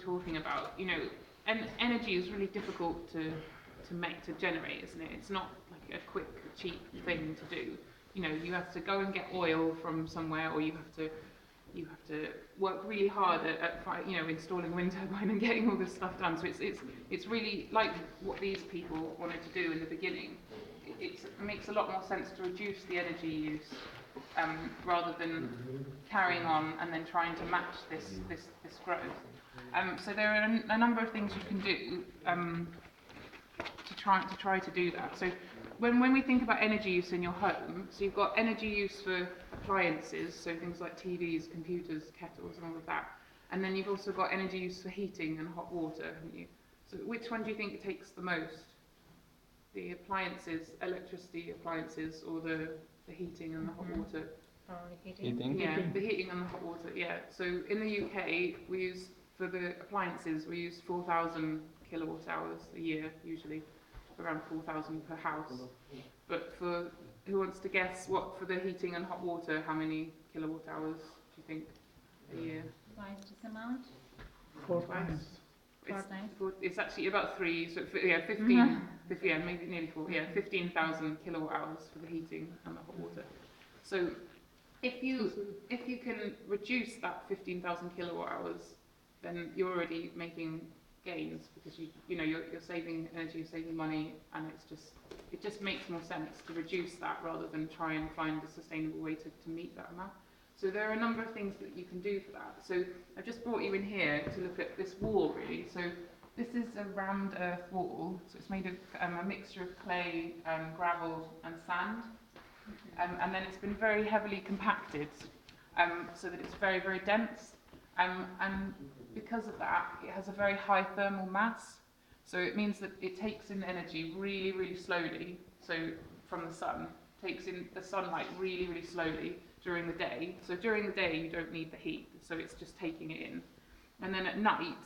talking about, and energy is really difficult to generate, isn't it? It's not like a quick, cheap thing to do. You have to go and get oil from somewhere, or you have to work really hard at installing a wind turbine and getting all this stuff done. So it's really like what these people wanted to do in the beginning. It makes a lot more sense to reduce the energy use rather than carrying on and then trying to match this growth. So there are a number of things you can do to try to do that. So when we think about energy use in your home, so you've got energy use for appliances, so things like TVs, computers, kettles, and all of that. And then you've also got energy use for heating and hot water, haven't you? So which one do you think takes the most? The appliances, electricity appliances, or the heating and the hot water? Probably heating. Yeah, the heating and the hot water, yeah. So in the UK, for the appliances, we use 4,000 kilowatt hours a year, usually, around 4,000 per house. But for, who wants to guess what, for the heating and hot water, how many kilowatt hours do you think a year? Twice this amount? Twice? Four times? It's actually about 3, so 15, maybe nearly 4, 15,000 kilowatt hours for the heating and the hot water. So if you can reduce that 15,000 kilowatt hours, then you're already making gains, because you're saving energy, you're saving money, and it just makes more sense to reduce that rather than try and find a sustainable way to meet that amount. So there are a number of things that you can do for that. So I've just brought you in here to look at this wall, really. So this is a rammed earth wall. So it's made of a mixture of clay, gravel and sand. And then it's been very heavily compacted so that it's very, very dense. And because of that, it has a very high thermal mass. So it means that it takes in energy really, really slowly. So from the sun, takes in the sunlight really, really slowly during the day. So during the day, you don't need the heat, so it's just taking it in. And then at night,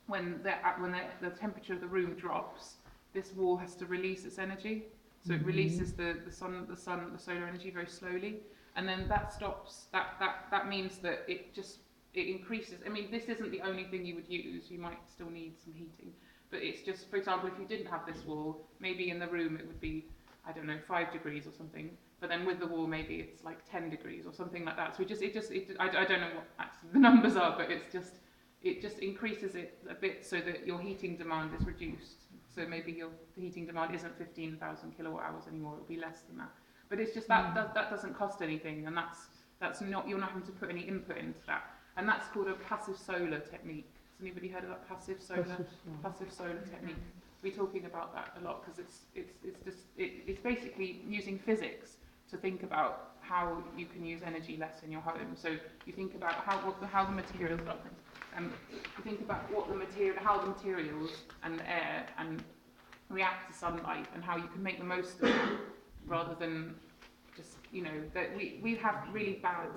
when the temperature of the room drops, this wall has to release its energy. So it releases the solar energy very slowly, and then that stops. That means that it increases. I mean, this isn't the only thing you would use. You might still need some heating, but it's just, for example, if you didn't have this wall, maybe in the room it would be, I don't know, 5 degrees or something. But then with the wall, maybe it's like 10 degrees or something like that. So I don't know what actually the numbers are, but it just increases it a bit so that your heating demand is reduced. So maybe the heating demand isn't 15,000 kilowatt hours anymore; it'll be less than that. But it's just that doesn't cost anything, and that's not, you're not having to put any input into that. And that's called a passive solar technique. Has anybody heard of that passive solar technique? We're talking about that a lot because it's basically using physics to think about how you can use energy less in your home. So you think about how the materials are. You think about how the materials and the air and react to sunlight, and how you can make the most of it, rather than just that we have really bad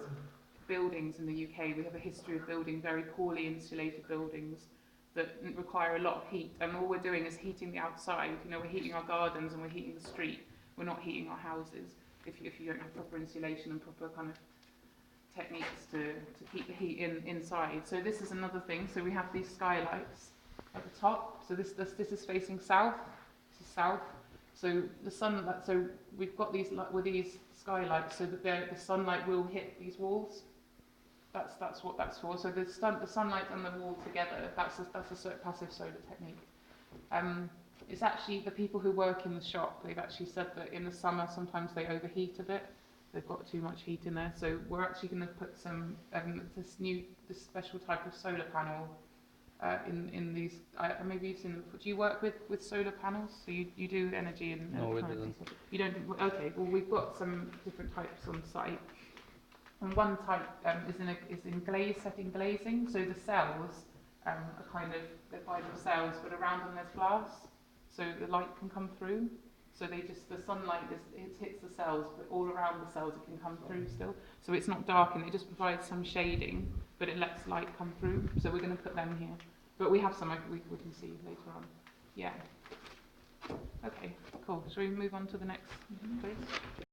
buildings in the UK. We have a history of building very poorly insulated buildings that require a lot of heat, and all we're doing is heating the outside. We're heating our gardens and we're heating the street. We're not heating our houses if you don't have proper insulation and proper kind of techniques to keep the heat inside. So this is another thing. So we have these skylights at the top. So this is facing south. This is south. So so we've got these skylights so that the sunlight will hit these walls. That's what that's for. So the sunlight and the wall together. That's a passive solar technique. It's actually the people who work in the shop. They've actually said that in the summer sometimes they overheat a bit. They've got too much heat in there. So we're actually going to put some this special type of solar panel in these. Maybe you've seen them before. Do you work with solar panels? So you do energy and no, we didn't. You don't. Okay. Well, we've got some different types on site. And one type is in setting glazing. So the cells are they're fibre cells, but around them there's glass, so the light can come through. So the sunlight hits the cells, but all around the cells it can come through still. So it's not dark, and it just provides some shading, but it lets light come through. So we're going to put them here. But we have some we can see later on. Yeah. Okay, cool. Shall we move on to the next, please?